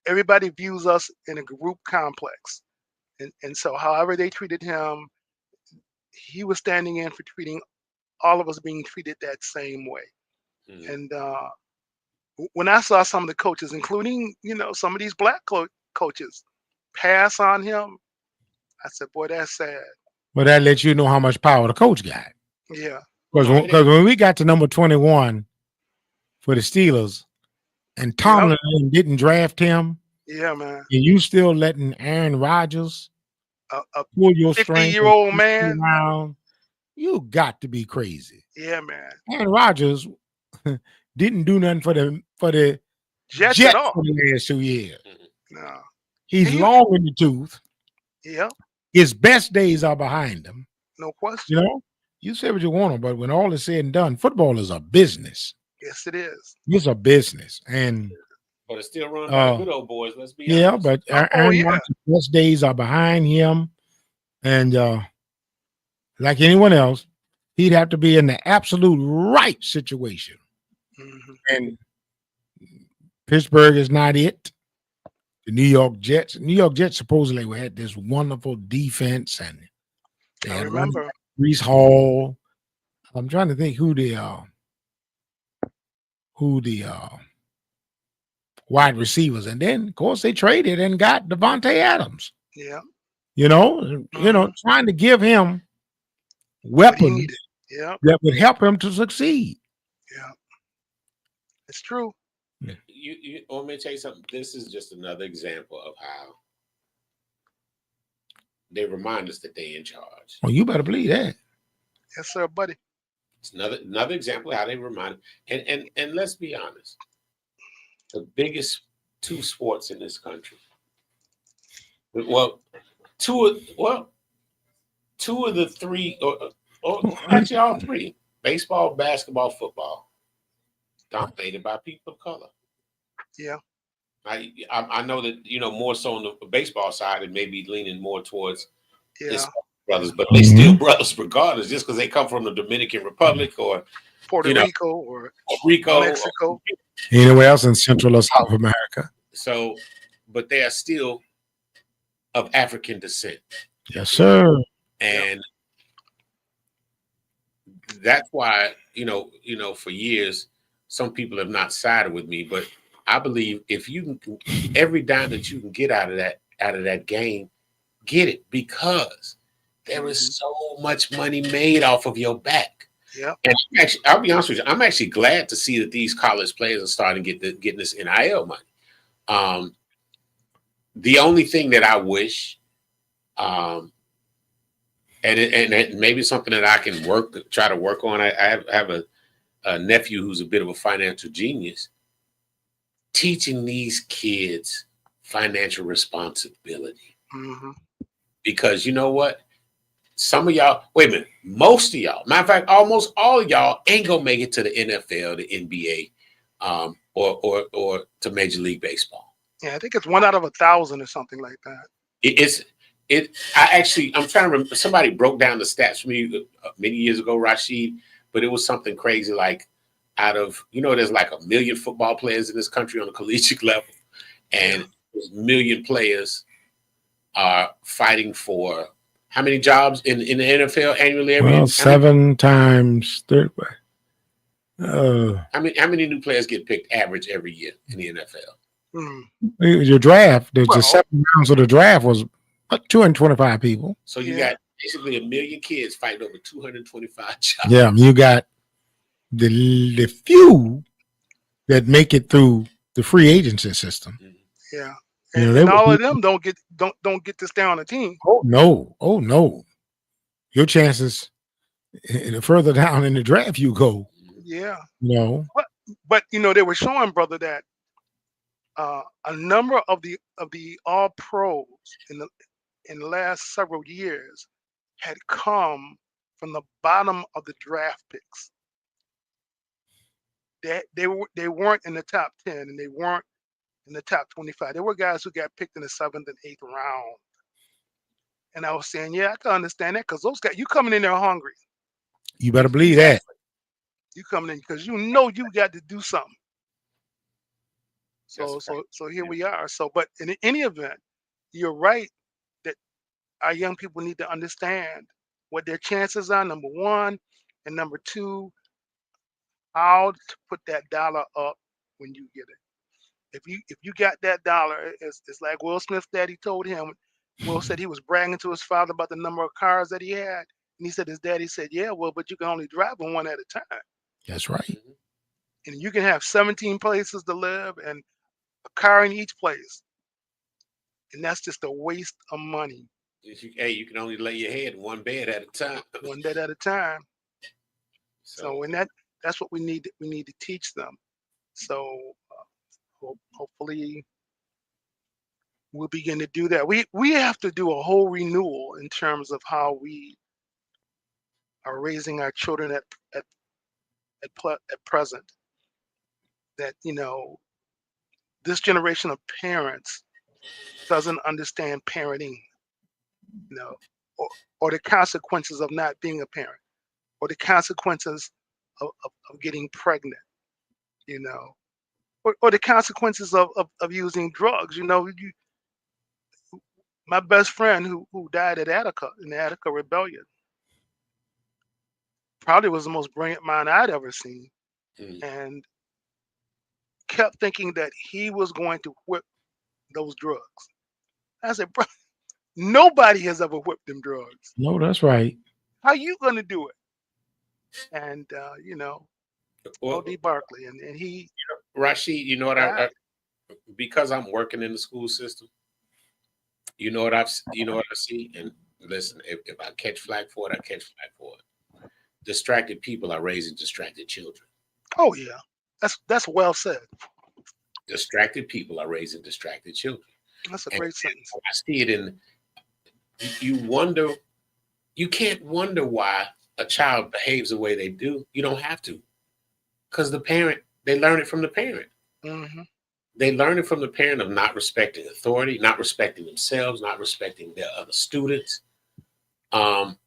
everybody views us in a group complex. And so however they treated him, he was standing in for treating all of us being treated that same way. And when I saw some of the coaches, including, some of these black coaches, pass on him, I said, boy, that's sad. But that lets you know how much power the coach got. Yeah. Because when we got to number 21 for the Steelers, and Tomlin didn't draft him, Yeah, man. and you still letting Aaron Rodgers A pull your strength 50-year-old man. around, you got to be crazy. Yeah, man. Aaron Rodgers didn't do nothing for the Jets Jets at all. for the last 2 years. No. He's long in the tooth. Yeah, His best days are behind him. no question. You say what you want to, but when all is said and done, football is a business. Yes, it is. It's a business, and but it's still run by the good old boys. Let's be honest. but Aaron Rodgers' best days are behind him, and like anyone else, he'd have to be in the absolute right situation. And Pittsburgh is not it. The New York Jets supposedly had this wonderful defense, and they had Breece Hall. I'm trying to think who the wide receivers, and then of course they traded and got Devontae Adams. Yeah. Trying to give him weapons that would help him to succeed. Yeah, it's true. You want me to tell you something? This is just another example of how they remind us that they're in charge. Well, you better believe that. Yes, sir, buddy. It's another example of how they remind us. And let's be honest, the biggest two sports in this country. Well, two of the three, or actually all three: baseball, basketball, football, dominated by people of color. Yeah. I know that more so on the baseball side, it may be leaning more towards his brothers, but they still brothers regardless, just because they come from the Dominican Republic or Puerto Rico or Mexico, anywhere else in Central or South America. So, but they are still of African descent. Yes, sir. And that's why for years some people have not sided with me, but I believe if you can, every dime that you can get out of that game, get it, because there is so much money made off of your back. Yeah. And I'll be honest with you, I'm actually glad to see that these college players are starting to getting this NIL money. The only thing that I wish, and maybe something that I can try to work on. I have a nephew who's a bit of a financial genius. Teaching these kids financial responsibility. Because you know what? Some of y'all, wait a minute, most of y'all, matter of fact, almost all of y'all ain't gonna make it to the NFL, the NBA, or to Major League Baseball. Yeah, I think it's 1 out of 1,000 or something like that. I'm trying to remember, somebody broke down the stats for me many years ago, Rashid, but it was something crazy like out of, there's like 1 million football players in this country on a collegiate level, and those 1 million players are fighting for how many jobs in the NFL annually? Well, 7 times 30. How many new players get picked average every year in the NFL? Your draft, the 7 rounds of the draft was 225 people. So you got basically 1 million kids fighting over 225 jobs. Yeah, you got the few that make it through the free agency system. Yeah. And all of them don't get to stay on the team. Oh no. Your chances further down in the draft you go. Yeah. But they were showing, brother, that a number of the all pros in the last several years had come from the bottom of the draft picks. They weren't in the top 10, and they weren't in the top 25. There were guys who got picked in the 7th and 8th round. And I was saying, yeah, I can understand that, because those guys, you coming in there hungry. You better believe that. You coming in because you got to do something. So here we are. So, but in any event, you're right that our young people need to understand what their chances are, number one, and number two, how to put that dollar up when you get it. If you got that dollar, it's like Will Smith's daddy told him. Will said he was bragging to his father about the number of cars that he had, and he said his daddy said, "Yeah, well, but you can only drive them one at a time." That's right. And you can have 17 places to live and a car in each place, and that's just a waste of money. You can only lay your head in one bed at a time. One bed at a time. So and that's what we need to teach them. So hopefully we'll begin to do that. We have to do a whole renewal in terms of how we are raising our children at present. That this generation of parents doesn't understand parenting, or the consequences of not being a parent, or the consequences of getting pregnant, or the consequences of using drugs. My best friend who died at Attica, in the Attica Rebellion, probably was the most brilliant mind I'd ever seen, and kept thinking that he was going to whip those drugs. I said, bro, nobody has ever whipped them drugs. No, that's right. How are you going to do it? And O.D. Barkley, and he, Rashid, because I'm working in the school system, you know what I see. And listen, if I catch flack for it, I catch flack for it. Distracted people are raising distracted children. Oh yeah, that's well said. Distracted people are raising distracted children. That's a great sentence. I see it in. You can't wonder why a child behaves the way they do. You don't have to, because they learn it from the parent. Mm-hmm. They learn it from the parent of not respecting authority, not respecting themselves, not respecting their other students. And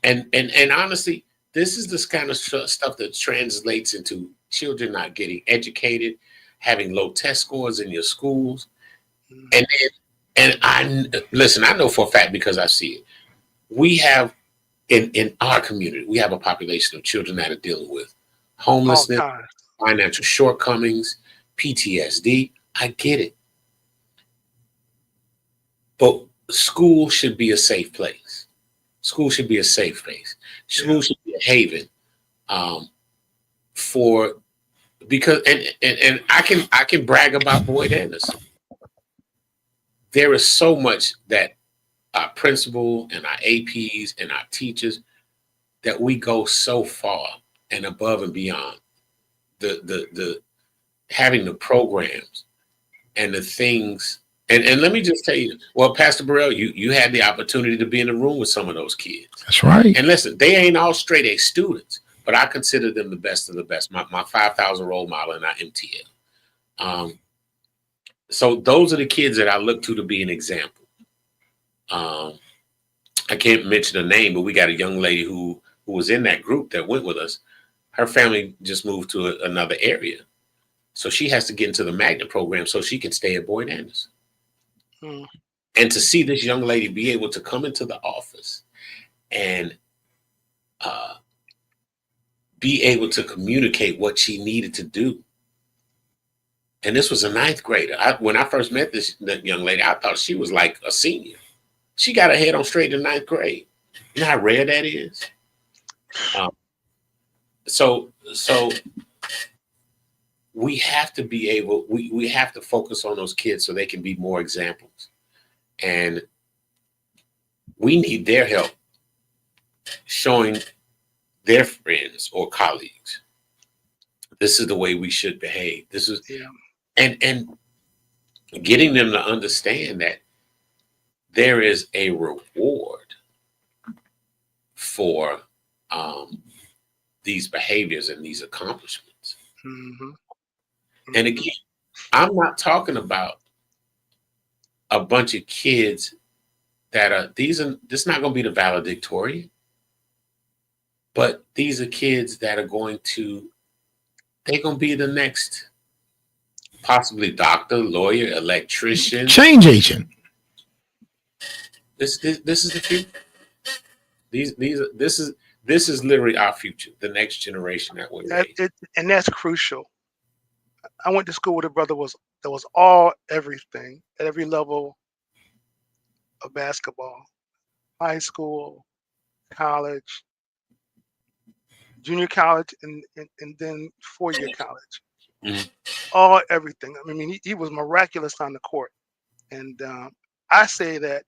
honestly, this is this kind of stuff that translates into children not getting educated, having low test scores in your schools. Mm-hmm. And I know for a fact, because I see it. We have in our community, we have a population of children that are dealing with homelessness, financial shortcomings, PTSD. I get it. But school should be a safe place. School should be a safe space. School should be a haven because I can brag about Boyd Anderson. There is so much that our principal and our APs and our teachers, that we go so far and above and beyond the having the programs and the things. And let me just tell you, well, Pastor Burrell, you had the opportunity to be in the room with some of those kids. That's right. And listen, they ain't all straight A students, but I consider them the best of the best. My 5,000 role model in our MTL. So those are the kids that I look to be an example. I can't mention a name, but we got a young lady who was in that group that went with us. her family just moved to another area. So she has to get into the magnet program so she can stay at Boyd Anderson. Mm. And to see this young lady be able to come into the office and be able to communicate what she needed to do. And this was a ninth grader. When I first met that young lady, I thought she was like a senior. She got her head on straight in ninth grade. You know how rare that is? So we have to be able, we have to focus on those kids so they can be more examples. And we need their help showing their friends or colleagues, this is the way we should behave. This is, and getting them to understand that there is a reward for these behaviors and these accomplishments. Mm-hmm. And again, I'm not talking about a bunch of kids that are, this is not going to be the valedictorian, but these are kids that are going to, they're going to be the next possibly doctor, lawyer, electrician, change agent. This is the future. This is literally our future, the next generation that we're raising. And that's crucial. I went to school with a brother that was all everything at every level of basketball, high school, college, junior college, and then 4-year college. Mhm. All everything. I mean, he was miraculous on the court, and I say that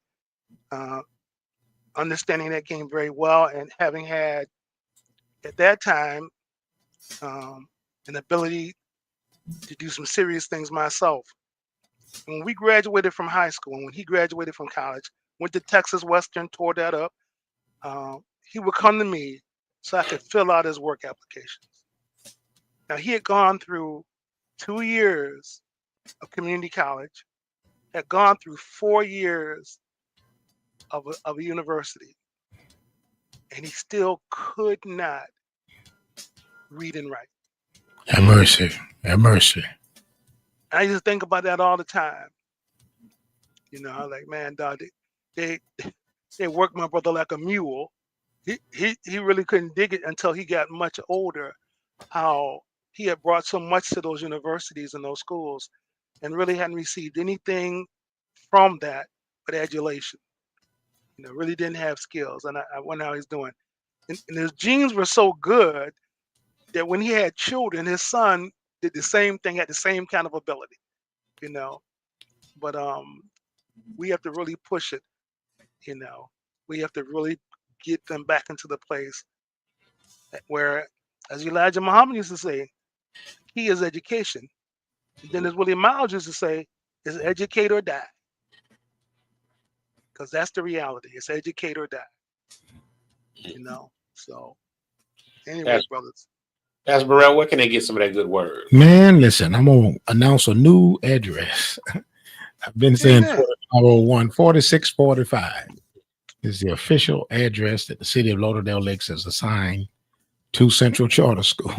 understanding that game very well, and having had at that time an ability to do some serious things myself. When we graduated from high school, and when he graduated from college, went to Texas Western, tore that up. He would come to me so I could fill out his work applications. Now, he had gone through 2 years of community college, had gone through 4 years of a university, and he still could not read and write. Have mercy. Have mercy. I used to think about that all the time. You know, I'm like, man, dog, they worked my brother like a mule. He really couldn't dig it until he got much older, how he had brought so much to those universities and those schools and really hadn't received anything from that but adulation. You know, really didn't have skills. And I wonder how he's doing. And his genes were so good that when he had children, his son did the same thing, had the same kind of ability, you know. But we have to really push it, you know. We have to really get them back into the place where, as Elijah Muhammad used to say, key is education. And then as Willie Miles used to say, is educate or die. Because that's the reality. It's educate or die. You know. So anyway, brothers. Pastor Burrell, where can they get some of that good word? Man, listen, I'm going to announce a new address. I've been saying 4501 4645 is the official address that the city of Lauderdale Lakes has assigned to Central Charter School.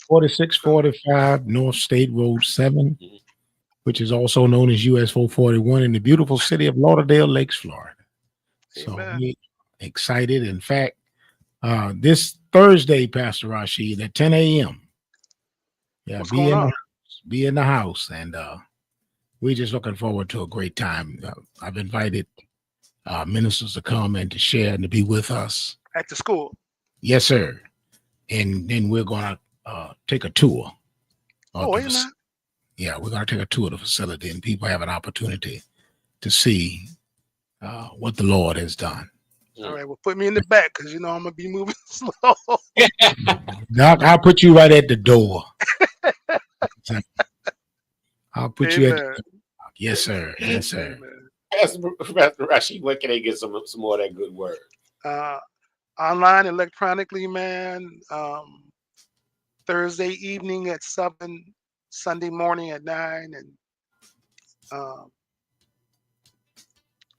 4645 North State Road 7, which is also known as US 441 in the beautiful city of Lauderdale Lakes, Florida. So we're excited. In fact, this Thursday, Pastor Rashid, at 10 a.m. Yeah, be in the house. And we're just looking forward to a great time. I've invited ministers to come and to share and to be with us. At the school? Yes, sir. And then we're going to take a tour. Yeah, we're going to take a tour of the facility, and people have an opportunity to see what the Lord has done. All right, well, put me in the back because you know I'm gonna be moving slow. I'll put you right at the door. I'll put you at the door. Yes, sir. Yes, sir. Pastor Rashid, where can they get some more of that good word? Online, electronically, man. Thursday evening at 7, Sunday morning at 9, and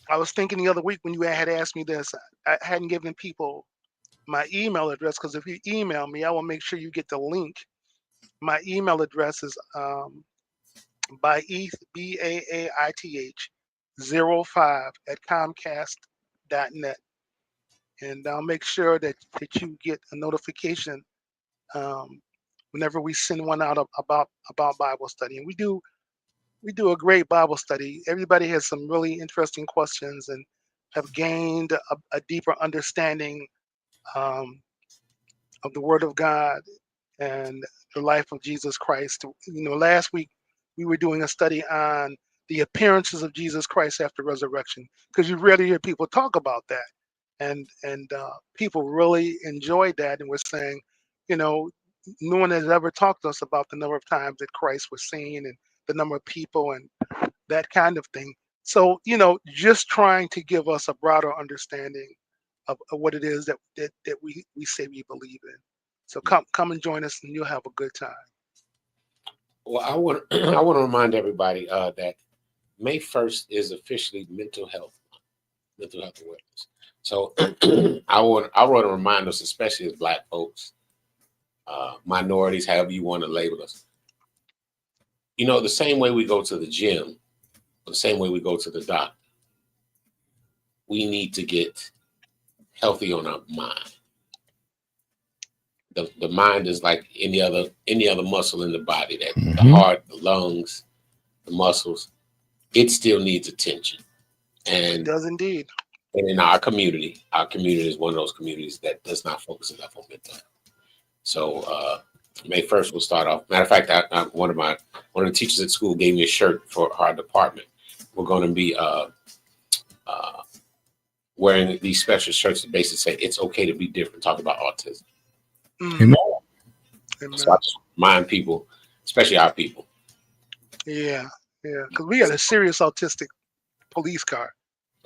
I was thinking the other week when you had asked me this, I hadn't given people my email address, because if you email me, I will make sure you get the link. My email address is Baith, BAAITH 05 at Comcast.net. And I'll make sure that you get a notification whenever we send one out about Bible study. And we do a great Bible study. Everybody has some really interesting questions and have gained a deeper understanding of the Word of God and the life of Jesus Christ. Last week we were doing a study on the appearances of Jesus Christ after resurrection, because you rarely hear people talk about that, and people really enjoyed that, and we're saying, no one has ever talked to us about the number of times that Christ was seen and the number of people and that kind of thing. So, just trying to give us a broader understanding of what it is that we say we believe in. So come and join us, and you'll have a good time. Well, I want to remind everybody that May 1st is officially mental health awareness. So I want to remind us, especially as Black folks, minorities, however you want to label us. The same way we go to the gym, the same way we go to the doctor, we need to get healthy on our mind. The mind is like any other muscle in the body. That the heart, the lungs, the muscles, it still needs attention. And it does indeed. And in our community is one of those communities that does not focus enough on mental health. So May 1st we'll start off. Matter of fact, one of the teachers at school gave me a shirt for our department. We're going to be wearing these special shirts that basically say it's okay to be different. Talk about autism. Amen. So I just remind people, especially our people. Yeah, because we got a serious autistic police car.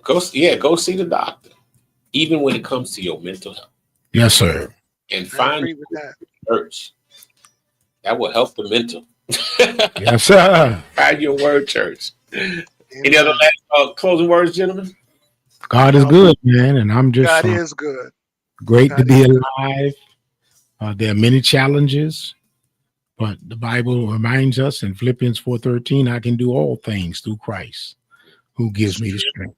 Go see the doctor, even when it comes to your mental health. Yes, sir. And find church that will help the mental. Yes, sir. Find your word church. Any other last closing words, gentlemen? God is good, man, and I'm just God is good. Great to be alive. There are many challenges, but the Bible reminds us in Philippians 4:13, I can do all things through Christ, who gives me the strength.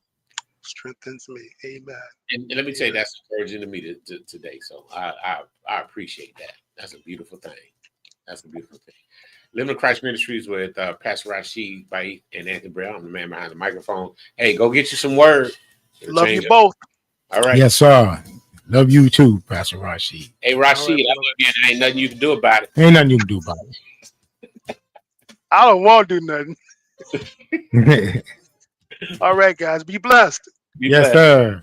Strengthens me. Amen. And let me tell you, that's encouraging to me today. So I appreciate that. That's a beautiful thing. Living in Christ Ministries with Pastor Rashid Baith and Anthony Brown. I'm the man behind the microphone. Hey, go get you some word. Love you both. All right. Yes, sir. Love you too, Pastor Rashid. Hey, Rashid, I love you. There ain't nothing you can do about it. Ain't nothing you can do about it. I don't want to do nothing. All right, guys. Be blessed. Yes, sir.